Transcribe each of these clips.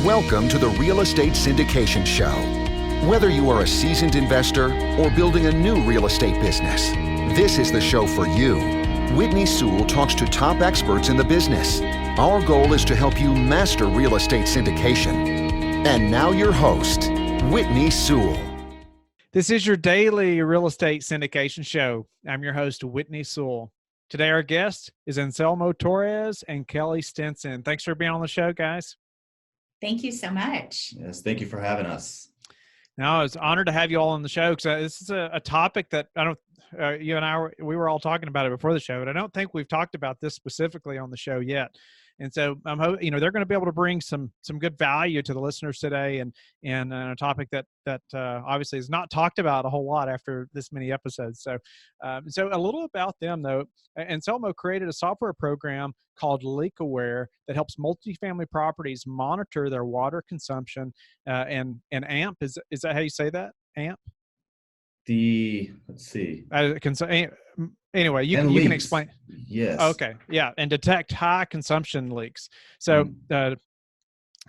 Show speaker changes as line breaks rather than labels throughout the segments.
Welcome to the Real Estate Syndication Show. Whether you are a seasoned investor or building a new real estate business, this is the show for you. Whitney Sewell talks to top experts in the business. Our goal is to help you master real estate syndication. And now your host, Whitney Sewell.
This is your daily real estate syndication show. I'm your host, Whitney Sewell. Today, our guest is Anselmo Torres and Kelly Stinson. Thanks for being on the show, guys.
Thank you so much.
Yes, thank you for having us.
No, it's an honor to have you all on the show because this is a topic that I don't. You and I we were all talking about it before the show, but I don't think we've talked about this specifically on the show yet. And so I'm hoping they're going to be able to bring some good value to the listeners today, and a topic that obviously is not talked about a whole lot after this many episodes. So a little about them though. Anselmo created a software program called Leak Aware that helps multifamily properties monitor their water consumption. And AMP is that how you say that? AMP.
Let's see.
Anyway, you can explain.
Yes.
Okay. Yeah. And detect high consumption leaks. So,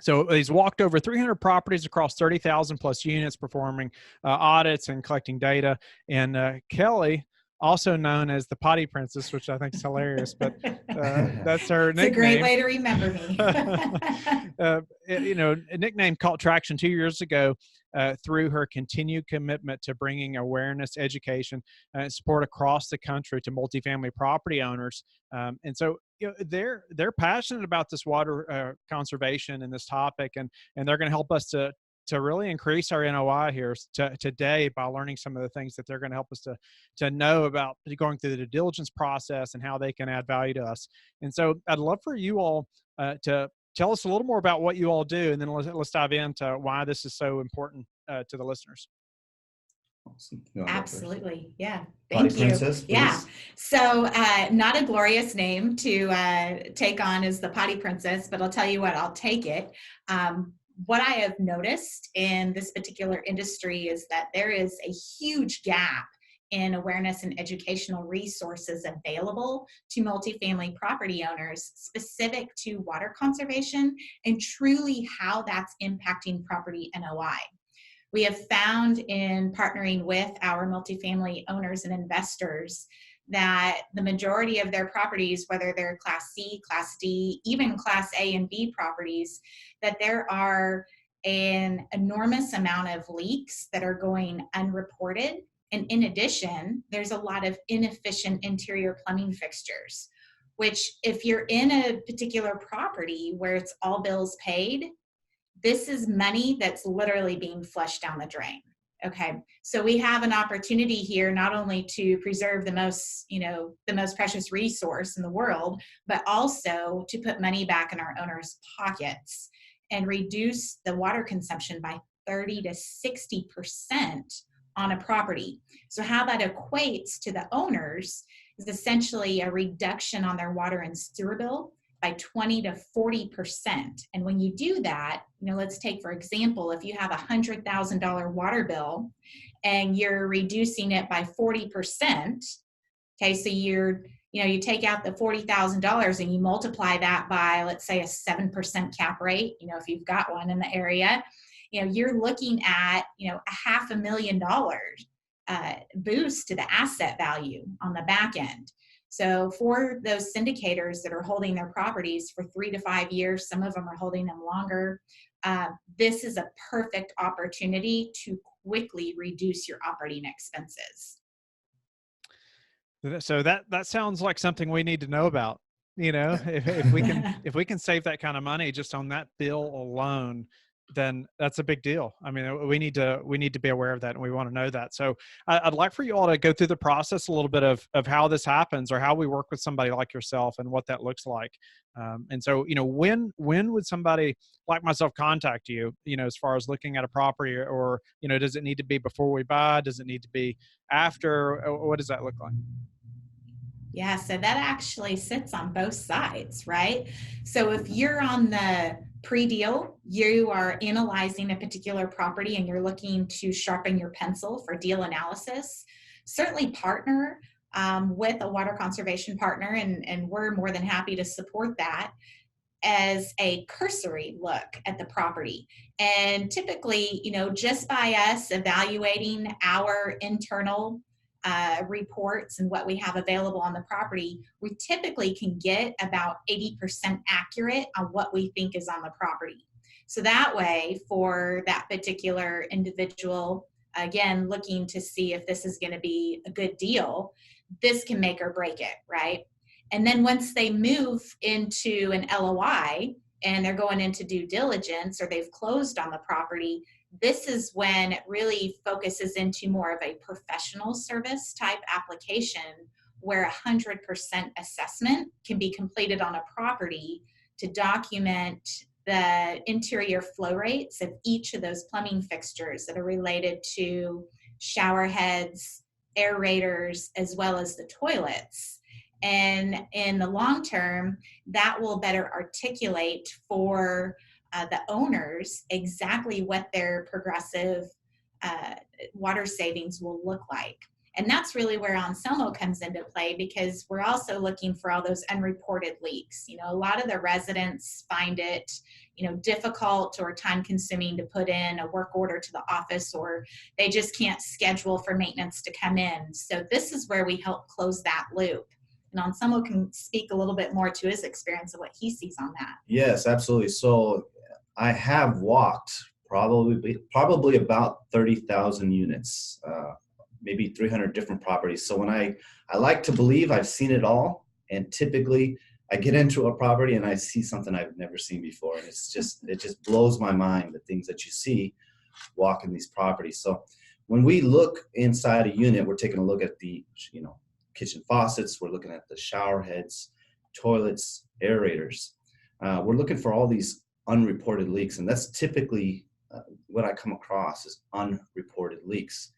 so he's walked over 300 properties across 30,000 plus units, performing audits and collecting data. And Kelly, also known as the Potty Princess, which I think is hilarious, but that's her nickname.
It's a great way to remember me.
A nickname caught traction 2 years ago through her continued commitment to bringing awareness, education, and support across the country to multifamily property owners. And so they're passionate about this water conservation and this topic, and they're going to help us to really increase our NOI here today by learning some of the things that they're going to help us to know about going through the due diligence process and how they can add value to us. And so I'd love for you all to tell us a little more about what you all do, and then let's dive into why this is so important to the listeners.
Awesome.
Absolutely. Yeah.
Potty
Thank you.
Princess, please.
Yeah. So not a glorious name to take on as the Potty Princess, but I'll tell you what, I'll take it. What I have noticed in this particular industry is that there is a huge gap in awareness and educational resources available to multifamily property owners specific to water conservation and truly how that's impacting property NOI. We have found in partnering with our multifamily owners and investors that the majority of their properties, whether they're Class C, Class D, even Class A and B properties, that there are an enormous amount of leaks that are going unreported. And in addition, there's a lot of inefficient interior plumbing fixtures, which if you're in a particular property where it's all bills paid, this is money that's literally being flushed down the drain. Okay, so we have an opportunity here not only to preserve the most precious resource in the world, but also to put money back in our owners' pockets and reduce the water consumption by 30 to 60% on a property. So how that equates to the owners is essentially a reduction on their water and sewer bill by 20 to 40%. And when you do that, let's take, for example, if you have a $100,000 water bill and you're reducing it by 40%, okay, so you take out the $40,000 and you multiply that by, let's say, a 7% cap rate, if you've got one in the area, you're looking at, $500,000 boost to the asset value on the back end. So for those syndicators that are holding their properties for 3 to 5 years, some of them are holding them longer, this is a perfect opportunity to quickly reduce your operating expenses.
So that sounds like something we need to know about. If we can save that kind of money just on that bill alone, then that's a big deal. I mean, we need to be aware of that, and we want to know that. So I'd like for you all to go through the process a little bit of how this happens, or how we work with somebody like yourself and what that looks like. And so, when would somebody like myself contact you, as far as looking at a property, or, does it need to be before we buy? Does it need to be after? What does that look like?
Yeah, so that actually sits on both sides, right? So if you're on the pre-deal, you are analyzing a particular property and you're looking to sharpen your pencil for deal analysis, certainly partner with a water conservation partner, and we're more than happy to support that. as a cursory look at the property. And typically, just by us evaluating our internal reports and what we have available on the property, we typically can get about 80% accurate on what we think is on the property. So that way, for that particular individual, again, looking to see if this is going to be a good deal, this can make or break it, right? And then once they move into an LOI and they're going into due diligence or they've closed on the property, this is when it really focuses into more of a professional service type application where 100% assessment can be completed on a property to document the interior flow rates of each of those plumbing fixtures that are related to shower heads, aerators, as well as the toilets. And in the long term, that will better articulate for the owners exactly what their progressive water savings will look like. And that's really where Anselmo comes into play, because we're also looking for all those unreported leaks. A lot of the residents find it, difficult or time consuming to put in a work order to the office, or they just can't schedule for maintenance to come in. So this is where we help close that loop. And Anselmo can speak a little bit more to his experience of what he sees on that.
Yes, absolutely. So I have walked probably about 30,000 units, maybe 300 different properties. So when I like to believe I've seen it all, and typically I get into a property and I see something I've never seen before. And it just blows my mind, the things that you see walking these properties. So when we look inside a unit, we're taking a look at the, kitchen faucets, we're looking at the shower heads, toilets, aerators. We're looking for all these unreported leaks, and that's typically what I come across is unreported leaks.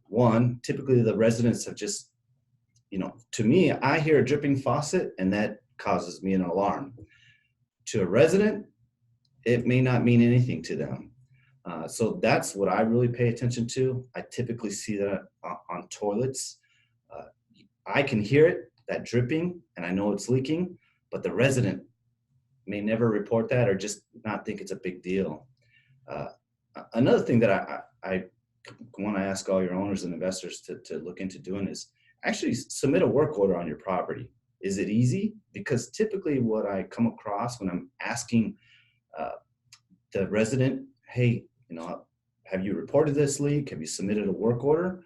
One, typically the residents have just, to me, I hear a dripping faucet and that causes me an alarm. To a resident, it may not mean anything to them. So that's what I really pay attention to. I typically see that on toilets. I can hear it, that dripping, and I know it's leaking, but the resident may never report that or just not think it's a big deal. Another thing that I want to ask all your owners and investors to look into doing is actually submit a work order on your property. Is it easy? Because typically what I come across when I'm asking the resident, hey, have you reported this leak? Have you submitted a work order?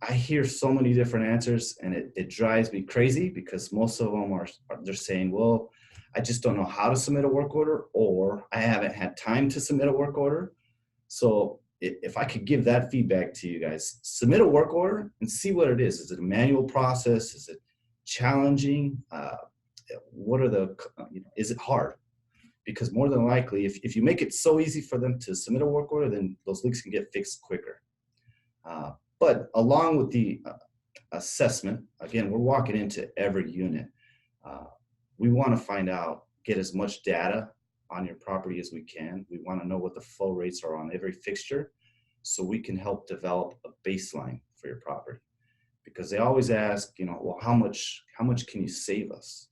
I hear so many different answers, and it drives me crazy, because most of them they're saying, well, I just don't know how to submit a work order, or I haven't had time to submit a work order. So if I could give that feedback to you guys, submit a work order and see what it is. Is it a manual process? Is it challenging? Is it hard? Because more than likely, if you make it so easy for them to submit a work order, then those leaks can get fixed quicker. But along with the assessment, again, we're walking into every unit. We want to find out, get as much data on your property as we can. We want to know what the flow rates are on every fixture, so we can help develop a baseline for your property. Because they always ask, well, how much can you save us?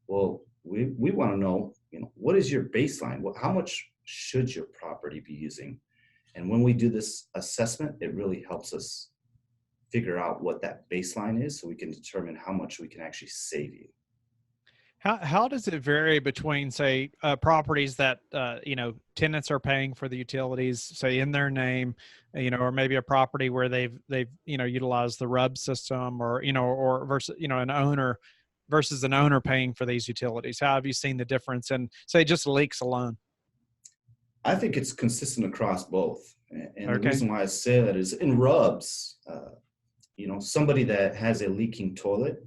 Well, we want to know, what is your baseline? How much should your property be using? And when we do this assessment, it really helps us figure out what that baseline is, so we can determine how much we can actually save you.
How does it vary between, say, properties that, tenants are paying for the utilities, say, in their name, or maybe a property where they've utilized the RUB system, or versus, an owner versus an owner paying for these utilities? How have you seen the difference in, say, just leaks alone?
I think it's consistent across both. And
Okay.
The reason why I say that is in RUBs, somebody that has a leaking toilet,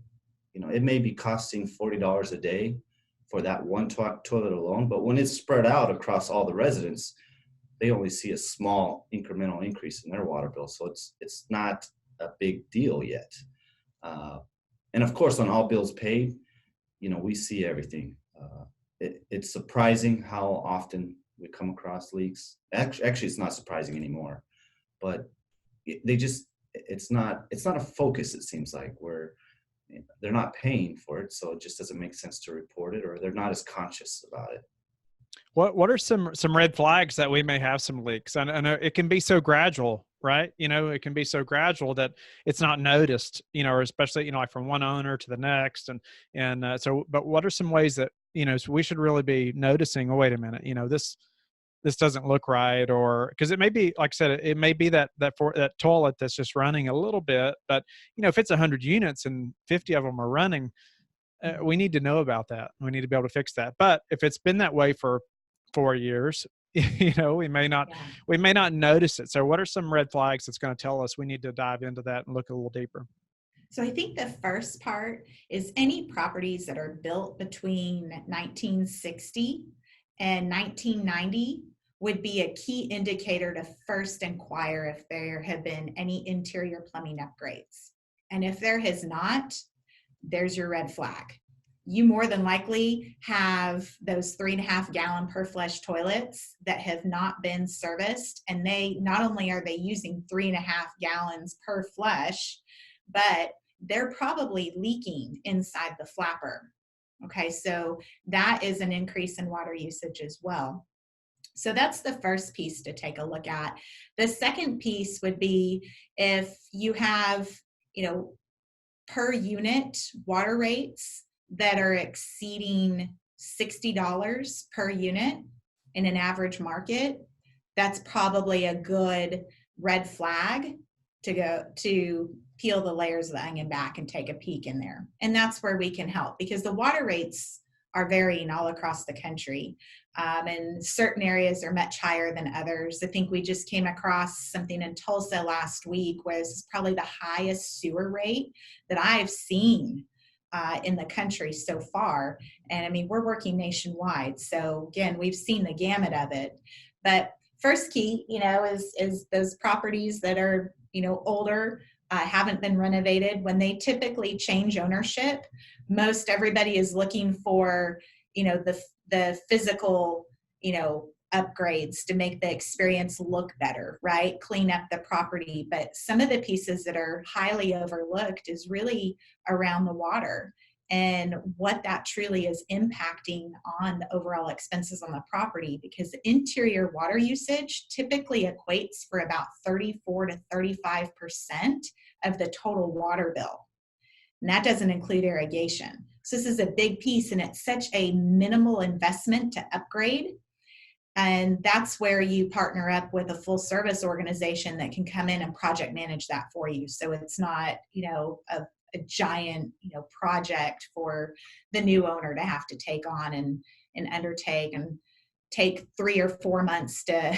it may be costing $40 a day for that one toilet alone, but when it's spread out across all the residents, they only see a small incremental increase in their water bill. So it's not a big deal yet. And of course, on all bills paid, we see everything. It's surprising how often we come across leaks. Actually, it's not surprising anymore, but it's not a focus, it seems like, where they're not paying for it, so it just doesn't make sense to report it, or they're not as conscious about it.
What are some red flags that we may have some leaks? I know it can be so gradual, right? It can be so gradual that it's not noticed, or especially, like from one owner to the next. But what are some ways that, so we should really be noticing, oh, wait a minute, this doesn't look right, or because it may be, like I said, it may be that toilet that's just running a little bit, but if it's 100 units and 50 of them are running, we need to know about that. We need to be able to fix that. But if it's been that way for 4 years, we may not notice it. So what are some red flags that's going to tell us we need to dive into that and look a little deeper?
So I think the first part is any properties that are built between 1960 and 1990 would be a key indicator to first inquire if there have been any interior plumbing upgrades. And if there has not, there's your red flag. You more than likely have those 3.5 gallon per flush toilets that have not been serviced. And they, not only are they using 3.5 gallons per flush, but they're probably leaking inside the flapper. Okay, so that is an increase in water usage as well. So that's the first piece to take a look at. The second piece would be if you have, per unit water rates that are exceeding $60 per unit in an average market, that's probably a good red flag to go to peel the layers of the onion back and take a peek in there. And that's where we can help, because the water rates are varying all across the country. And certain areas are much higher than others. I think we just came across something in Tulsa last week where it's probably the highest sewer rate that I've seen in the country so far. And I mean, we're working nationwide. So again, we've seen the gamut of it. But first key, is those properties that are, older, haven't been renovated. When they typically change ownership, most everybody is looking for, the physical, upgrades to make the experience look better, right? Clean up the property. But some of the pieces that are highly overlooked is really around the water and what that truly is impacting on the overall expenses on the property, because interior water usage typically equates for about 34 to 35% of the total water bill. And that doesn't include irrigation. So this is a big piece, and it's such a minimal investment to upgrade. And that's where you partner up with a full service organization that can come in and project manage that for you. So it's not, a giant, project for the new owner to have to take on and undertake and take 3 or 4 months to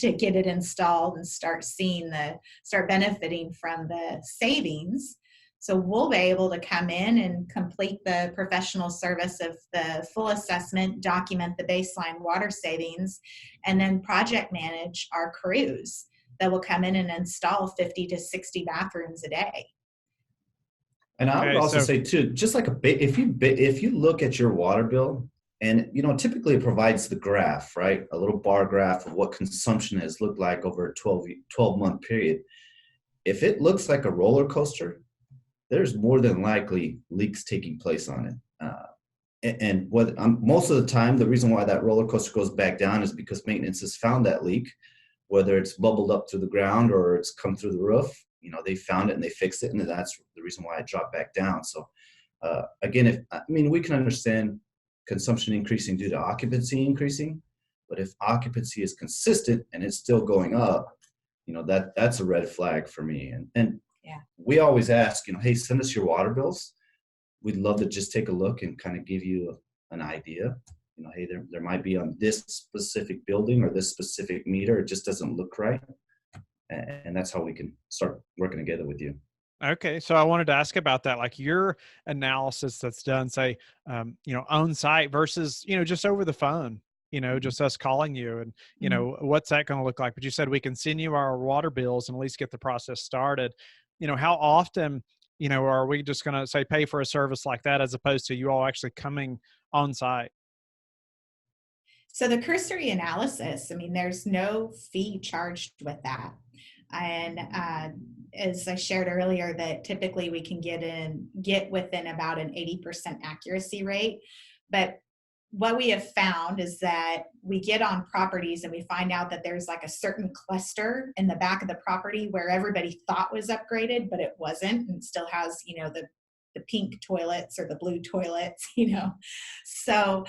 get it installed and start benefiting from the savings. So we'll be able to come in and complete the professional service of the full assessment, document the baseline water savings, and then project manage our crews that will come in and install 50 to 60 bathrooms a day.
And I would also say too, just like if you look at your water bill, and typically it provides the graph, right? A little bar graph of what consumption has looked like over a 12-month period. If it looks like a roller coaster, there's more than likely leaks taking place on it. And most of the time, the reason why that roller coaster goes back down is because maintenance has found that leak, whether it's bubbled up through the ground or it's come through the roof. They found it and they fixed it, and that's the reason why it dropped back down. So again, we can understand consumption increasing due to occupancy increasing, but if occupancy is consistent and it's still going up, that's a red flag for me. And
yeah,
we always ask, hey, send us your water bills. We'd love to just take a look and kind of give you an idea. Hey, there might be on this specific building or this specific meter, it just doesn't look right. And that's how we can start working together with you.
Okay. So I wanted to ask about that, like your analysis that's done, say, on site versus, just over the phone, just us calling you and, what's that going to look like? But you said we can send you our water bills and at least get the process started. How often, are we just going to say pay for a service like that as opposed to you all actually coming on site?
So the cursory analysis, there's no fee charged with that. And as I shared earlier, that typically we can get within about an 80% accuracy rate. But what we have found is that we get on properties and we find out that there's like a certain cluster in the back of the property where everybody thought was upgraded, but it wasn't, and still has, the pink toilets or the blue toilets, So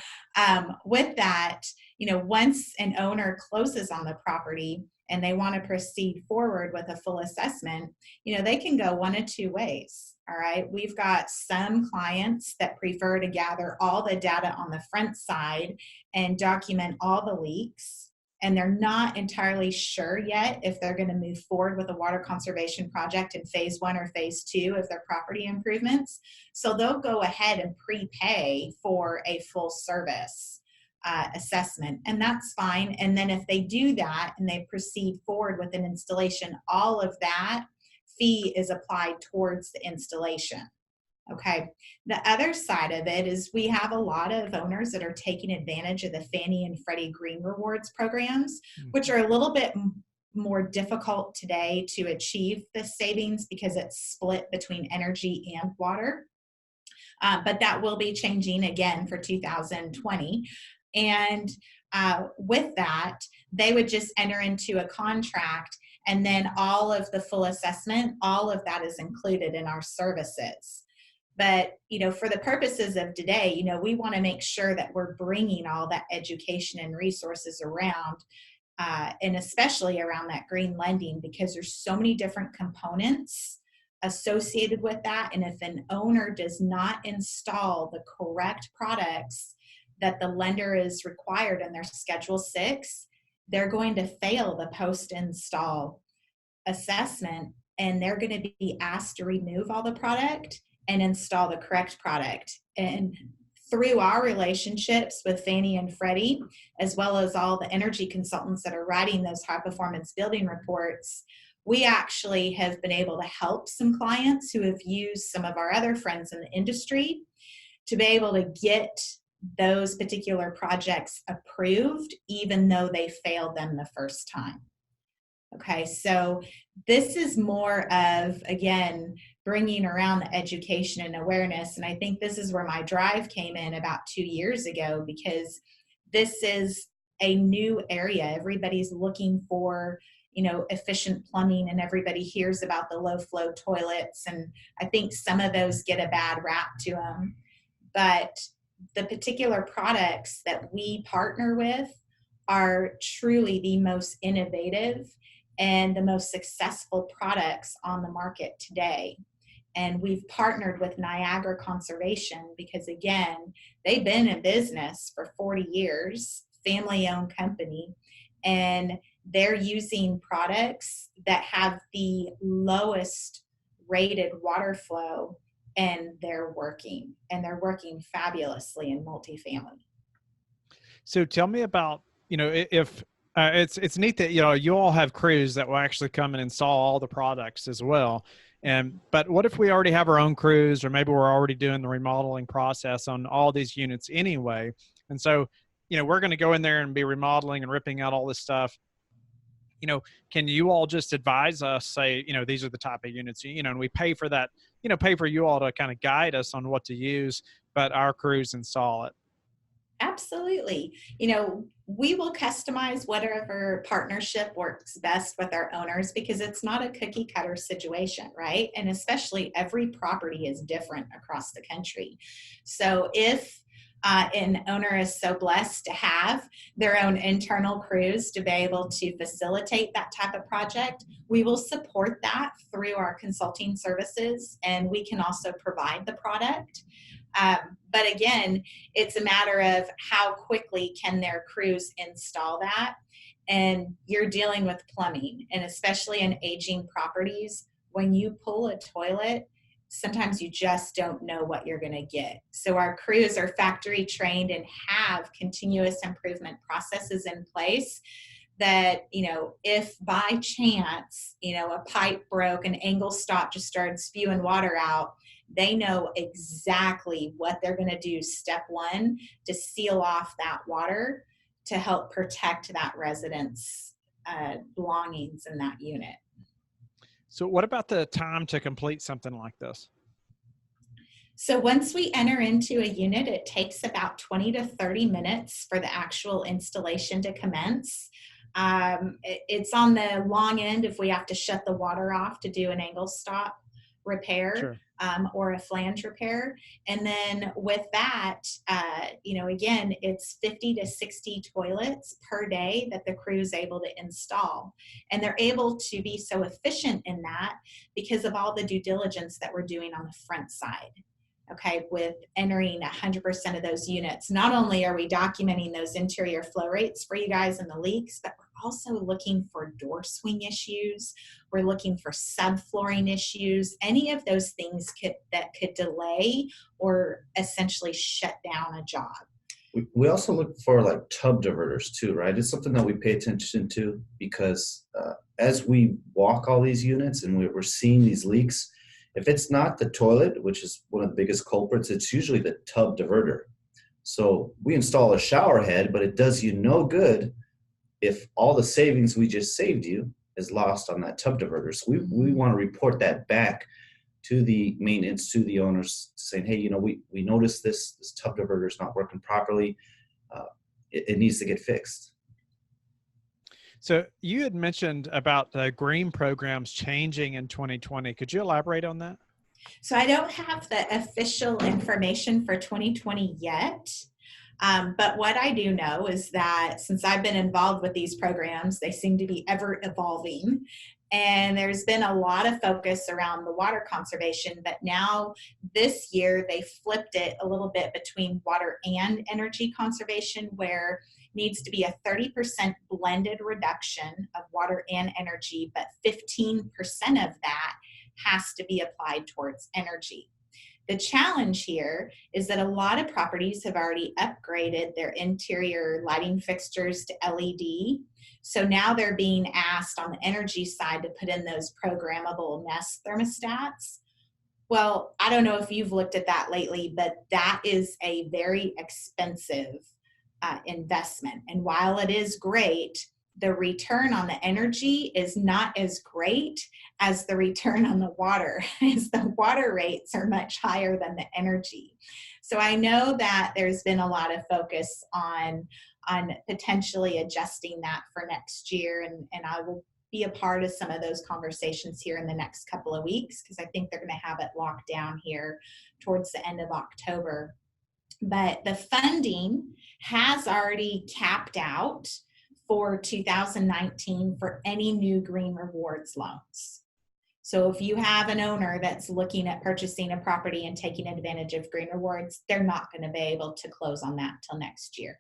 with that, once an owner closes on the property and they want to proceed forward with a full assessment, they can go one of two ways. All right. We've got some clients that prefer to gather all the data on the front side and document all the leaks. And they're not entirely sure yet if they're going to move forward with a water conservation project in phase 1 or phase 2 of their property improvements. So they'll go ahead and prepay for a full service assessment, and that's fine. And then if they do that and they proceed forward with an installation, all of that fee is applied towards the installation. Okay. The other side of it is we have a lot of owners that are taking advantage of the Fannie and Freddie Green Rewards programs, which are a little bit more difficult today to achieve the savings because it's split between energy and water. But that will be changing again for 2020. And with that, they would just enter into a contract, and then all of the full assessment, all of that is included in our services. But, for the purposes of today, we want to make sure that we're bringing all that education and resources around, and especially around that green lending, because there's so many different components associated with that. And if an owner does not install the correct products that the lender is required in their Schedule 6, they're going to fail the post-install assessment, and they're going to be asked to remove all the product and install the correct product. And through our relationships with Fannie and Freddie, as well as all the energy consultants that are writing those high performance building reports, we actually have been able to help some clients who have used some of our other friends in the industry to be able to get those particular projects approved, even though they failed them the first time. Okay, so this is more of, again, bringing around the education and awareness. And I think this is where my drive came in about 2 years ago, because this is a new area. Everybody's looking for, efficient plumbing, and everybody hears about the low flow toilets. And I think some of those get a bad rap to them. But the particular products that we partner with are truly the most innovative and the most successful products on the market today. And we've partnered with Niagara Conservation because, again, they've been in business for 40 years, family-owned company, and they're using products that have the lowest rated water flow, and they're working fabulously in multifamily.
So tell me about, if it's neat that, you all have crews that will actually come and install all the products as well. But what if we already have our own crews, or maybe we're already doing the remodeling process on all these units anyway? And so, we're going to go in there and be remodeling and ripping out all this stuff. Can you all just advise us, say, these are the type of units, and we pay for that, pay for you all to kind of guide us on what to use, but our crews install it?
Absolutely. We will customize whatever partnership works best with our owners, because it's not a cookie cutter situation, right? And especially every property is different across the country. So if an owner is so blessed to have their own internal crews to be able to facilitate that type of project, we will support that through our consulting services, and we can also provide the product. But again, it's a matter of how quickly can their crews install that. And you're dealing with plumbing, and especially in aging properties, when you pull a toilet, sometimes you just don't know what you're going to get. So our crews are factory trained and have continuous improvement processes in place that, if by chance, a pipe broke, an angle stop just started spewing water out, they know exactly what they're going to do, step one, to seal off that water to help protect that resident's belongings in that unit.
So what about the time to complete something like this?
So once we enter into a unit, it takes about 20 to 30 minutes for the actual installation to commence. It's on the long end if we have to shut the water off to do an angle stop repair,
Sure.
or a flange repair. And then with that, again, it's 50 to 60 toilets per day that the crew is able to install. And they're able to be so efficient in that because of all the due diligence that we're doing on the front side. Okay, with entering 100% of those units. Not only are we documenting those interior flow rates for you guys and the leaks, but we're also looking for door swing issues. We're looking for subflooring issues, any of those things that could delay or essentially shut down a job.
We also look for like tub diverters too, right? It's something that we pay attention to because as we walk all these units and we're seeing these leaks, if it's not the toilet, which is one of the biggest culprits, it's usually the tub diverter. So we install a shower head, but it does you no good if all the savings we just saved you is lost on that tub diverter. So we want to report that back to the maintenance, to the owners, saying, hey, we noticed this tub diverter is not working properly. It needs to get fixed.
So you had mentioned about the green programs changing in 2020. Could you elaborate on that?
So I don't have the official information for 2020 yet. But what I do know is that since I've been involved with these programs, they seem to be ever evolving. And there's been a lot of focus around the water conservation, but now this year they flipped it a little bit between water and energy conservation, where needs to be a 30% blended reduction of water and energy, but 15% of that has to be applied towards energy. The challenge here is that a lot of properties have already upgraded their interior lighting fixtures to LED. So now they're being asked on the energy side to put in those programmable Nest thermostats. Well, I don't know if you've looked at that lately, but that is a very expensive investment. And while it is great, the return on the energy is not as great as the return on the water, as the water rates are much higher than the energy. So I know that there's been a lot of focus on potentially adjusting that for next year, and I will be a part of some of those conversations here in the next couple of weeks, because I think they're going to have it locked down here towards the end of October. But the funding has already capped out for 2019 for any new Green Rewards loans. So if you have an owner that's looking at purchasing a property and taking advantage of Green Rewards, they're not going to be able to close on that till next year.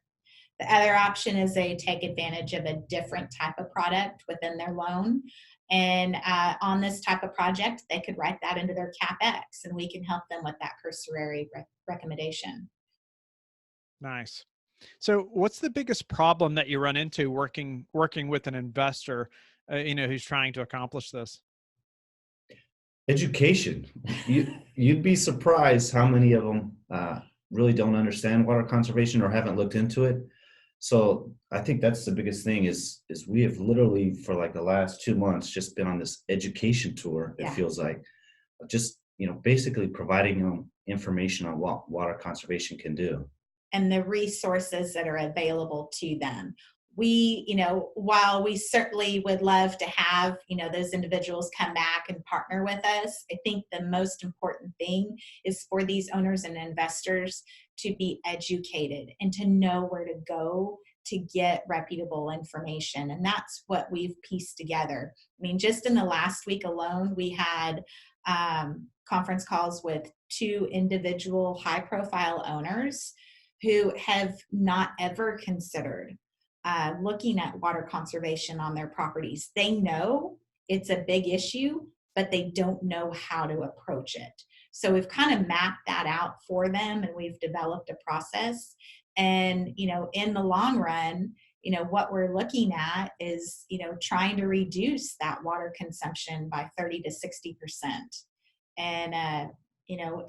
The other option is they take advantage of a different type of product within their loan. And on this type of project, they could write that into their CapEx, and we can help them with that cursory recommendation.
Nice. So what's the biggest problem that you run into working with an investor, who's trying to accomplish this?
Education. You'd be surprised how many of them really don't understand water conservation or haven't looked into it. So I think that's the biggest thing is we have literally for like the last 2 months just been on this education tour. It feels like just, basically providing them information on what water conservation can do.
And the resources that are available to them. We, while we certainly would love to have, those individuals come back and partner with us, I think the most important thing is for these owners and investors to be educated and to know where to go to get reputable information. And that's what we've pieced together. I mean, just in the last week alone, we had conference calls with 2 individual high-profile owners who have not ever considered looking at water conservation on their properties. They know it's a big issue, but they don't know how to approach it. So we've kind of mapped that out for them, and we've developed a process. And, in the long run, what we're looking at is, trying to reduce that water consumption by 30 to 60%. And,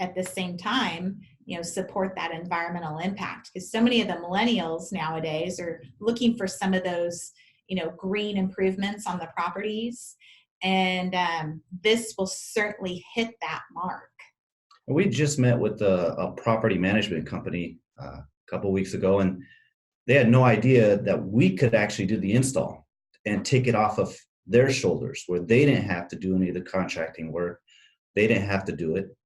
at the same time, support that environmental impact, because so many of the millennials nowadays are looking for some of those, green improvements on the properties. And this will certainly hit that mark.
We just met with a property management company a couple weeks ago, and they had no idea that we could actually do the install and take it off of their shoulders, where they didn't have to do any of the contracting work. They didn't have to do it.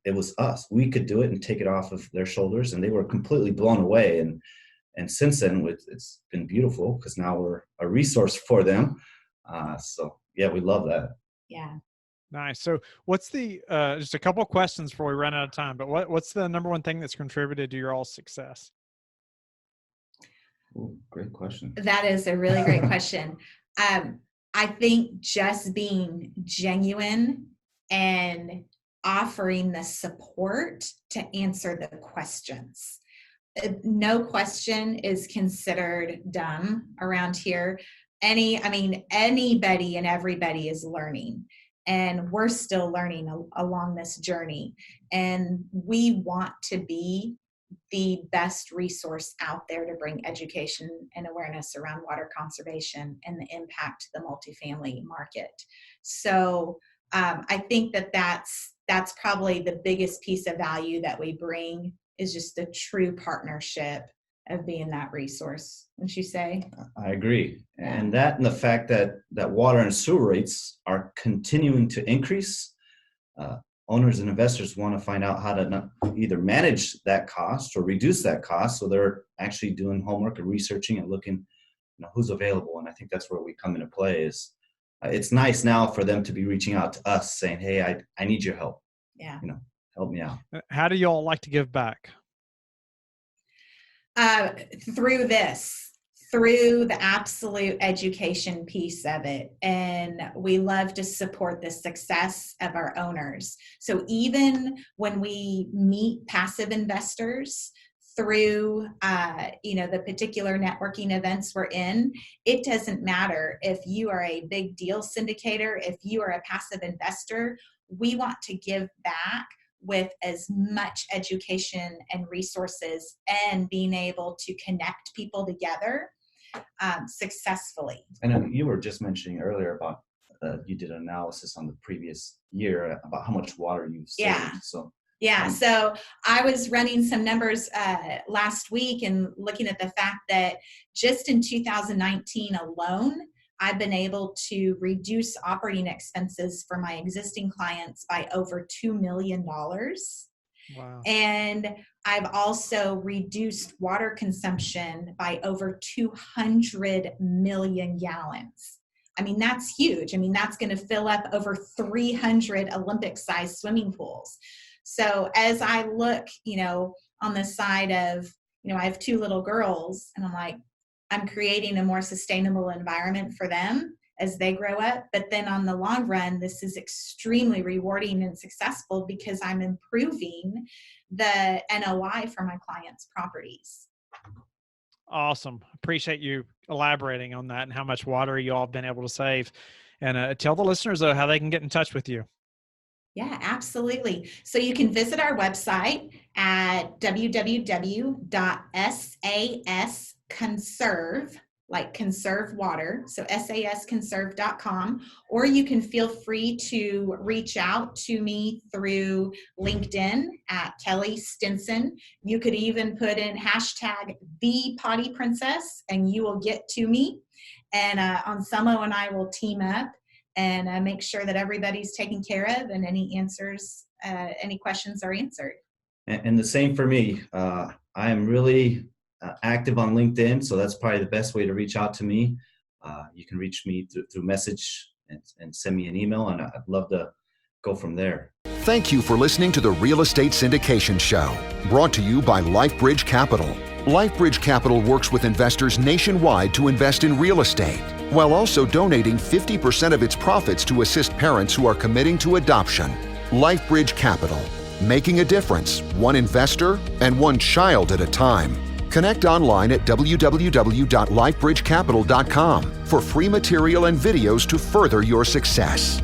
It was us. We could do it and take it off of their shoulders, and they were completely blown away. And since then, it's been beautiful because now we're a resource for them. So yeah, we love that.
Yeah.
Nice. So what's the, just a couple of questions before we run out of time, but what's the number one thing that's contributed to your all success?
Ooh, great question.
That is a really great question. I think just being genuine and offering the support to answer the questions. No question is considered dumb around here. Anybody and everybody is learning, and we're still learning along this journey. And we want to be the best resource out there to bring education and awareness around water conservation and the impact to the multifamily market. So I think that's probably the biggest piece of value that we bring, is just the true partnership of being that resource. Wouldn't you say?
I agree. And that, and the fact that water and sewer rates are continuing to increase, owners and investors want to find out how to either manage that cost or reduce that cost. So they're actually doing homework and researching and looking, who's available. And I think that's where we come into play. Is it's nice now for them to be reaching out to us saying, hey, I need your help.
Yeah.
Help me out.
How do y'all like to give back?
Through the absolute education piece of it. And we love to support the success of our owners. So even when we meet passive investors through, the particular networking events we're in, it doesn't matter if you are a big deal syndicator, if you are a passive investor, we want to give back with as much education and resources and being able to connect people together successfully.
And you were just mentioning earlier about you did an analysis on the previous year about how much water you've saved.
Yeah. So I was running some numbers last week and looking at the fact that just in 2019 alone, I've been able to reduce operating expenses for my existing clients by over $2 million.
Wow. And
I've also reduced water consumption by over 200 million gallons. That's huge. That's going to fill up over 300 Olympic-sized swimming pools. So as I look, on the side of, I have 2 little girls, and I'm creating a more sustainable environment for them as they grow up. But then on the long run, this is extremely rewarding and successful because I'm improving the NOI for my clients' properties.
Awesome. Appreciate you elaborating on that and how much water you all have been able to save. And tell the listeners, though, how they can get in touch with you.
Yeah, absolutely. So you can visit our website at www.sasconserve, like conserve water, so sasconserve.com, or you can feel free to reach out to me through LinkedIn at Kelly Stinson. You could even put in hashtag #ThePottyPrincess and you will get to me. And Anselmo and I will team up and make sure that everybody's taken care of and any questions are answered.
And the same for me. I am really active on LinkedIn, so that's probably the best way to reach out to me. You can reach me through message and send me an email, and I'd love to go from there.
Thank you for listening to the Real Estate Syndication Show, brought to you by Life Bridge Capital. Life Bridge Capital works with investors nationwide to invest in real estate, while also donating 50% of its profits to assist parents who are committing to adoption. Life Bridge Capital, making a difference, one investor and one child at a time. Connect online at www.lifebridgecapital.com for free material and videos to further your success.